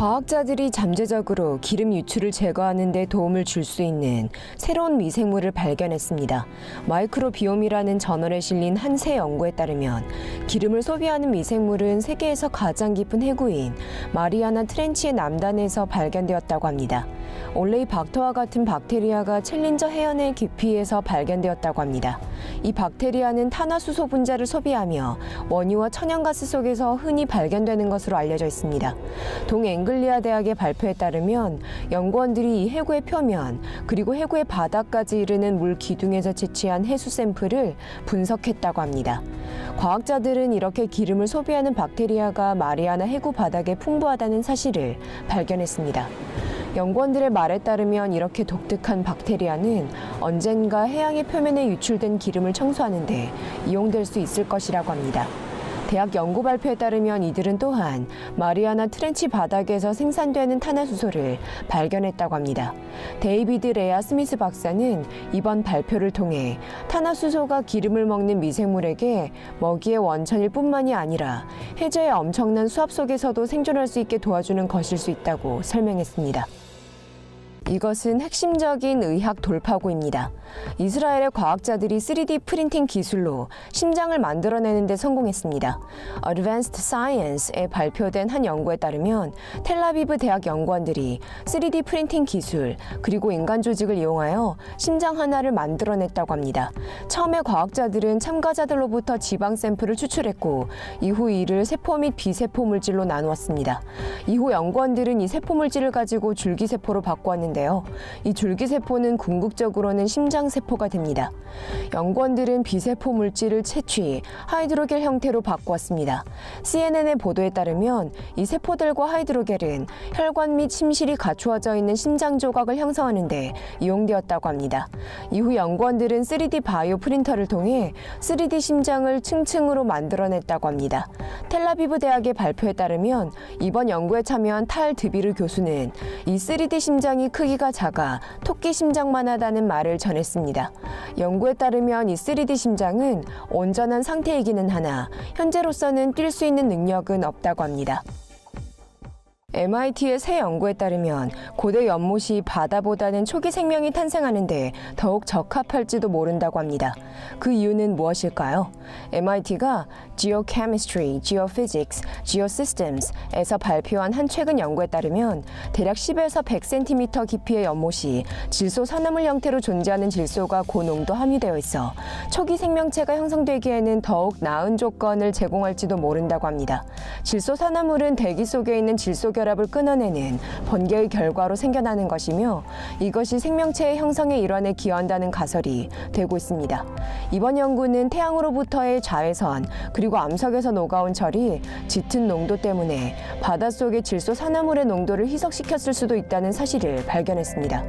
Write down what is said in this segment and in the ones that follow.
과학자들이 잠재적으로 기름 유출을 제거하는 데 도움을 줄 수 있는 새로운 미생물을 발견했습니다. 마이크로비옴이라는 저널에 실린 한 새 연구에 따르면 기름을 소비하는 미생물은 세계에서 가장 깊은 해구인 마리아나 트렌치의 남단에서 발견되었다고 합니다. 올레이 박터와 같은 박테리아가 챌린저 해안의 깊이에서 발견되었다고 합니다. 이 박테리아는 탄화수소 분자를 소비하며 원유와 천연가스 속에서 흔히 발견되는 것으로 알려져 있습니다. 동앵글리아 대학의 발표에 따르면 연구원들이 이 해구의 표면 그리고 해구의 바닥까지 이르는 물 기둥에서 채취한 해수 샘플을 분석했다고 합니다. 과학자들은 이렇게 기름을 소비하는 박테리아가 마리아나 해구 바닥에 풍부하다는 사실을 발견했습니다. 연구원들의 말에 따르면 이렇게 독특한 박테리아는 언젠가 해양의 표면에 유출된 기름을 청소하는 데 이용될 수 있을 것이라고 합니다. 대학 연구 발표에 따르면 이들은 또한 마리아나 트렌치 바닥에서 생산되는 탄화수소를 발견했다고 합니다. 데이비드 레아 스미스 박사는 이번 발표를 통해 탄화수소가 기름을 먹는 미생물에게 먹이의 원천일 뿐만이 아니라 해저의 엄청난 수압 속에서도 생존할 수 있게 도와주는 것일 수 있다고 설명했습니다. 이것은 핵심적인 의학 돌파구입니다. 이스라엘의 과학자들이 3D 프린팅 기술로 심장을 만들어내는 데 성공했습니다. Advanced Science에 발표된 한 연구에 따르면 텔아비브 대학 연구원들이 3D 프린팅 기술 그리고 인간 조직을 이용하여 심장 하나를 만들어냈다고 합니다. 처음에 과학자들은 참가자들로부터 지방 샘플을 추출했고 이후 이를 세포 및 비세포 물질로 나누었습니다. 이후 연구원들은 이 세포 물질을 가지고 줄기세포로 바꾸었는데 이 줄기세포는 궁극적으로는 심장세포가 됩니다. 연구원들은 비세포 물질을 채취, 하이드로겔 형태로 바꾸었습니다. CNN의 보도에 따르면 이 세포들과 하이드로겔은 혈관 및 심실이 갖추어져 있는 심장 조각을 형성하는 데 이용되었다고 합니다. 이후 연구원들은 3D 바이오 프린터를 통해 3D 심장을 층층으로 만들어냈다고 합니다. 텔아비브 대학의 발표에 따르면 이번 연구에 참여한 탈 드비르 교수는 이 3D 심장이 크기가 작아 토끼 심장만 하다는 말을 전했습니다. 연구에 따르면 이 3D 심장은 온전한 상태이기는 하나 현재로서는 뛸 수 있는 능력은 없다고 합니다. MIT의 새 연구에 따르면 고대 연못이 바다보다는 초기 생명이 탄생하는데 더욱 적합할지도 모른다고 합니다. 그 이유는 무엇일까요? MIT가 Geochemistry, Geophysics, Geosystems에서 발표한 한 최근 연구에 따르면 대략 10에서 100cm 깊이의 연못이 질소 산화물 형태로 존재하는 질소가 고농도 함유되어 있어 초기 생명체가 형성되기에는 더욱 나은 조건을 제공할지도 모른다고 합니다. 질소 산화물은 대기 속에 있는 질소 결합을 끊어내는 번개의 결과로 생겨나는 것이며 이것이 생명체의 형성의 일환에 기여한다는 가설이 되고 있습니다. 이번 연구는 태양으로부터의 자외선 그리고 암석에서 녹아온 철이 짙은 농도 때문에 바닷속의 질소 산화물의 농도를 희석시켰을 수도 있다는 사실을 발견했습니다.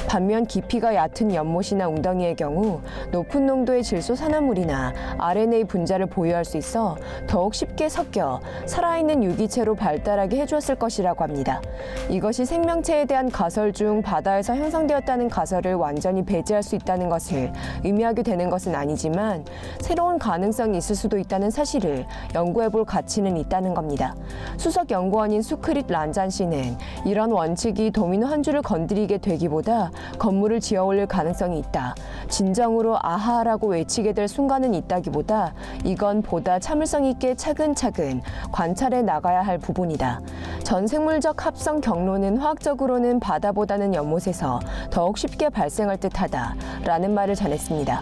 반면 깊이가 얕은 연못이나 웅덩이의 경우 높은 농도의 질소 산화물이나 RNA 분자를 보유할 수 있어 더욱 쉽게 섞여 살아있는 유기체로 발달하게 해주었을 것이라고 합니다. 이것이 생명체에 대한 가설 중 바다에서 형성되었다는 가설을 완전히 배제할 수 있다는 것을 의미하게 되는 것은 아니지만 새로운 가능성이 있을 수도 있다는 사실을 연구해볼 가치는 있다는 겁니다. 수석 연구원인 수크릿 란잔 씨는 이런 원칙이 도미노 한 줄을 건드리게 되기보다 건물을 지어올릴 가능성이 있다. 진정으로 아하라고 외치게 될 순간은 있다기보다 이건 보다 참을성 있게 차근차근 관찰해 나가야 할 부분이다. 전 생물적 합성 경로는 화학적으로는 바다보다는 연못에서 더욱 쉽게 발생할 듯하다 라는 말을 전했습니다.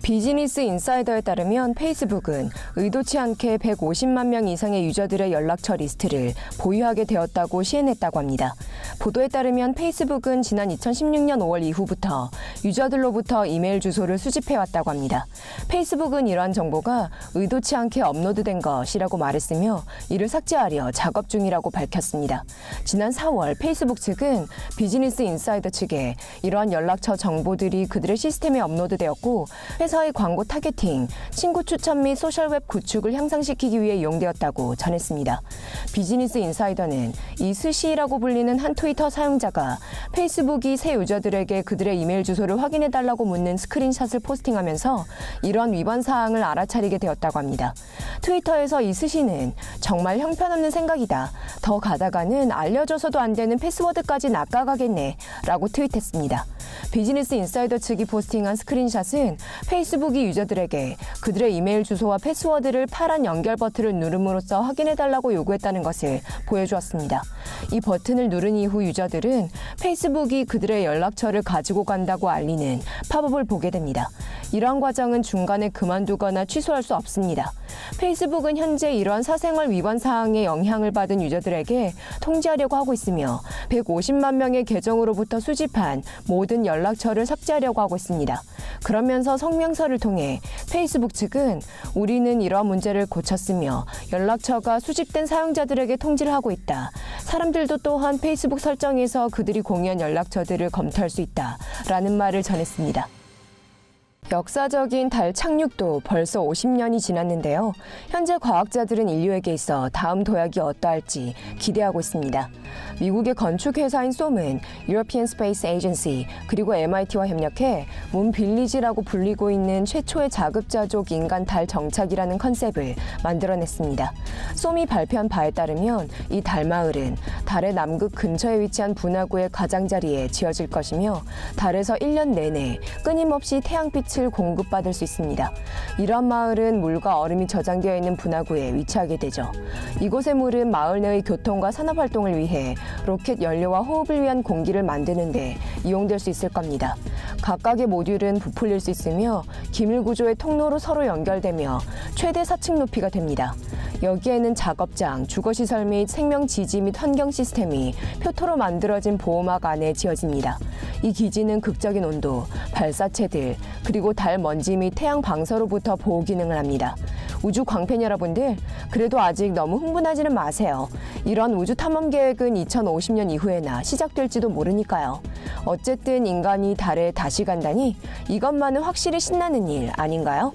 비즈니스 인사이더에 따르면 페이스북은 의도치 않게 150만 명 이상의 유저들의 연락처 리스트를 보유하게 되었다고 시인했다고 합니다. 보도에 따르면 페이스북은 지난 2016년 5월 이후부터 유저들로부터 이메일 주소를 수집해왔다고 합니다. 페이스북은 이러한 정보가 의도치 않게 업로드된 것이라고 말했으며 이를 삭제하려 작업 중이라고 밝혔습니다. 지난 4월 페이스북 측은 비즈니스 인사이더 측에 이러한 연락처 정보들이 그들의 시스템에 업로드되었고 회사 트위터의 광고 타겟팅, 친구 추천 및 소셜웹 구축을 향상시키기 위해 이용되었다고 전했습니다. 비즈니스 인사이더는 이 스시라고 불리는 한 트위터 사용자가 페이스북이 새 유저들에게 그들의 이메일 주소를 확인해달라고 묻는 스크린샷을 포스팅하면서 이런 위반 사항을 알아차리게 되었다고 합니다. 트위터에서 이 스시는 정말 형편없는 생각이다. 더 가다가는 알려줘서도 안 되는 패스워드까지 낚아가겠네 라고 트윗했습니다. 비즈니스 인사이더 측이 포스팅한 스크린샷은 페이스북이 유저들에게 그들의 이메일 주소와 패스워드를 파란 연결 버튼을 누름으로써 확인해달라고 요구했다는 것을 보여주었습니다. 이 버튼을 누른 이후 유저들은 페이스북이 그들의 연락처를 가지고 간다고 알리는 팝업을 보게 됩니다. 이러한 과정은 중간에 그만두거나 취소할 수 없습니다. 페이스북은 현재 이러한 사생활 위반 사항에 영향을 받은 유저들에게 통지하려고 하고 있으며 150만 명의 계정으로부터 수집한 모든 연락처를 삭제하려고 하고 있습니다. 그러면서 성명서를 통해 페이스북 측은 우리는 이러한 문제를 고쳤으며 연락처가 수집된 사용자들에게 통지를 하고 있다. 사람들도 또한 페이스북 설정에서 그들이 공유한 연락처들을 검토할 수 있다. 라는 말을 전했습니다. 역사적인 달 착륙도 벌써 50년이 지났는데요. 현재 과학자들은 인류에게 있어 다음 도약이 어떠할지 기대하고 있습니다. 미국의 건축회사인 솜은 European Space Agency 그리고 MIT와 협력해 문 빌리지라고 불리고 있는 최초의 자급자족 인간 달 정착이라는 컨셉을 만들어냈습니다. 솜이 발표한 바에 따르면 이 달마을은 달의 남극 근처에 위치한 분화구의 가장자리에 지어질 것이며 달에서 1년 내내 끊임없이 태양빛을 공급받을 수 있습니다. 이러한 마을은 물과 얼음이 저장되어 있는 분화구에 위치하게 되죠. 이곳의 물은 마을 내의 교통과 산업활동을 위해 로켓 연료와 호흡을 위한 공기를 만드는 데 이용될 수 있을 겁니다. 각각의 모듈은 부풀릴 수 있으며 기밀 구조의 통로로 서로 연결되며 최대 4층 높이가 됩니다. 여기에는 작업장, 주거시설 및 생명지지 및 환경 시스템이 표토로 만들어진 보호막 안에 지어집니다. 이 기지는 극적인 온도, 발사체들, 그리고 달 먼지 및 태양 방사로부터 보호 기능을 합니다. 우주 광팬 여러분들, 그래도 아직 너무 흥분하지는 마세요. 이런 우주 탐험 계획은 2050년 이후에나 시작될지도 모르니까요. 어쨌든 인간이 달에 다시 간다니 이것만은 확실히 신나는 일 아닌가요?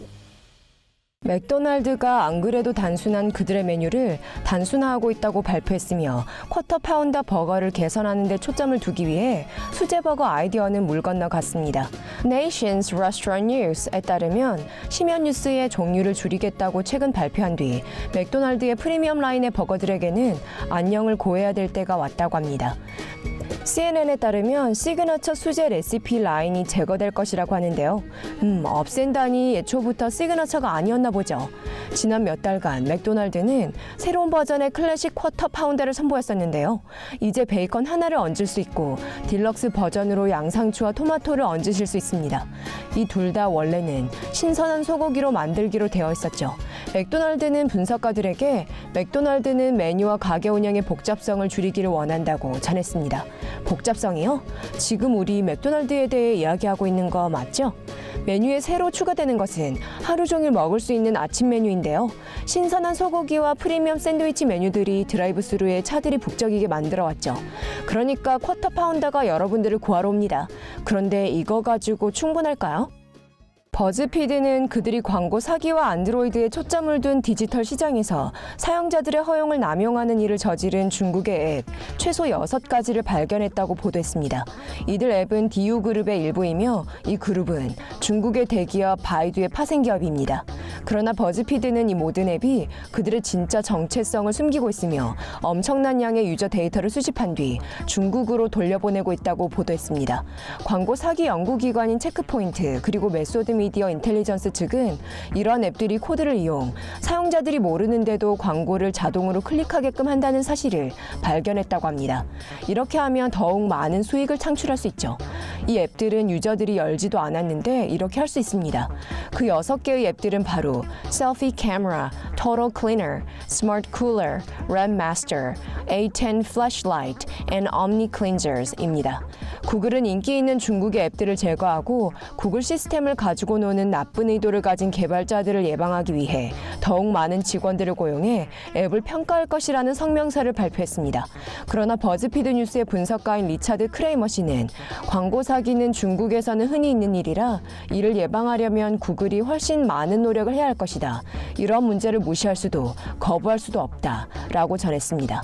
맥도날드가 안 그래도 단순한 그들의 메뉴를 단순화하고 있다고 발표했으며 쿼터 파운더 버거를 개선하는 데 초점을 두기 위해 수제 버거 아이디어는 물 건너갔습니다. Nation's Restaurant News에 따르면 심야 뉴스의 종류를 줄이겠다고 최근 발표한 뒤 맥도날드의 프리미엄 라인의 버거들에게는 안녕을 고해야 될 때가 왔다고 합니다. CNN에 따르면 시그너처 수제 레시피 라인이 제거될 것이라고 하는데요. 없앤다니 애초부터 시그너처가 아니었나 보죠. 지난 몇 달간 맥도날드는 새로운 버전의 클래식 쿼터 파운더를 선보였었는데요. 이제 베이컨 하나를 얹을 수 있고 딜럭스 버전으로 양상추와 토마토를 얹으실 수 있습니다. 이 둘 다 원래는 신선한 소고기로 만들기로 되어 있었죠. 맥도날드는 분석가들에게 맥도날드는 메뉴와 가게 운영의 복잡성을 줄이기를 원한다고 전했습니다. 복잡성이요? 지금 우리 맥도날드에 대해 이야기하고 있는 거 맞죠? 메뉴에 새로 추가되는 것은 하루 종일 먹을 수 있는 아침 메뉴인데요. 신선한 소고기와 프리미엄 샌드위치 메뉴들이 드라이브스루에 차들이 북적이게 만들어왔죠. 그러니까 쿼터 파운더가 여러분들을 구하러 옵니다. 그런데 이거 가지고 충분할까요? 버즈피드는 그들이 광고 사기와 안드로이드에 초점을 둔 디지털 시장에서 사용자들의 허용을 남용하는 일을 저지른 중국의 앱 최소 6가지를 발견했다고 보도했습니다. 이들 앱은 디유그룹의 일부이며 이 그룹은 중국의 대기업 바이두의 파생기업입니다. 그러나 버즈피드는 이 모든 앱이 그들의 진짜 정체성을 숨기고 있으며 엄청난 양의 유저 데이터를 수집한 뒤 중국으로 돌려보내고 있다고 보도했습니다. 광고 사기 연구기관인 체크포인트 그리고 메소드 미디어 인텔리전스 측은 이러한 앱들이 코드를 이용 사용자들이 모르는데도 광고를 자동으로 클릭하게끔 한다는 사실을 발견했다고 합니다. 이렇게 하면 더욱 많은 수익을 창출할 수 있죠. 이 앱들은 유저들이 열지도 않았는데 이렇게 할 수 있습니다. 그 6개의 앱들은 바로 Selfie Camera, Total Cleaner, Smart Cooler, RAM Master, A10 Flashlight, and Omni Cleansers입니다. 구글은 인기 있는 중국의 앱들을 제거하고 구글 시스템을 가지고 노는 나쁜 의도를 가진 개발자들을 예방하기 위해 더욱 많은 직원들을 고용해 앱을 평가할 것이라는 성명서를 발표했습니다. 그러나 버즈피드 뉴스의 분석가인 리차드 크레이머 씨는 광고 사기는 중국에서는 흔히 있는 일이라 이를 예방하려면 구글이 훨씬 많은 노력을 해야 할 것이다. 이런 문제를 무시할 수도 거부할 수도 없다라고 전했습니다.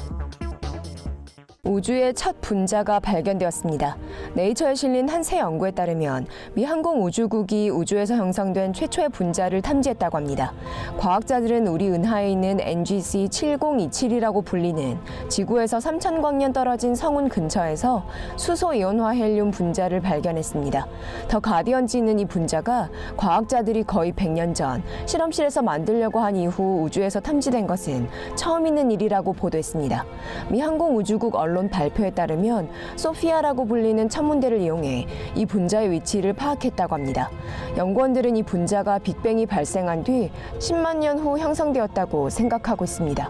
우주의 첫 분자가 발견되었습니다. 네이처에 실린 한 새 연구에 따르면 미 항공우주국이 우주에서 형성된 최초의 분자를 탐지했다고 합니다. 과학자들은 우리 은하에 있는 NGC 7027이라고 불리는 지구에서 3,000광년 떨어진 성운 근처에서 수소이온화 헬륨 분자를 발견했습니다. 더 가디언지는 이 분자가 과학자들이 거의 100년 전 실험실에서 만들려고 한 이후 우주에서 탐지된 것은 처음 있는 일이라고 보도했습니다. 미 항공우주국 언론 발표에 따르면 소피아라고 불리는 천문대를 이용해 이 분자의 위치를 파악했다고 합니다. 연구원들은 이 분자가 빅뱅이 발생한 뒤 10만 년 후 형성되었다고 생각하고 있습니다.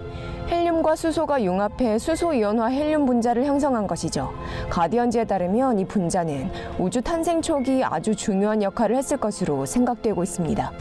헬륨과 수소가 융합해 수소이온화 헬륨 분자를 형성한 것이죠. 가디언지에 따르면 이 분자는 우주 탄생 초기 아주 중요한 역할을 했을 것으로 생각되고 있습니다.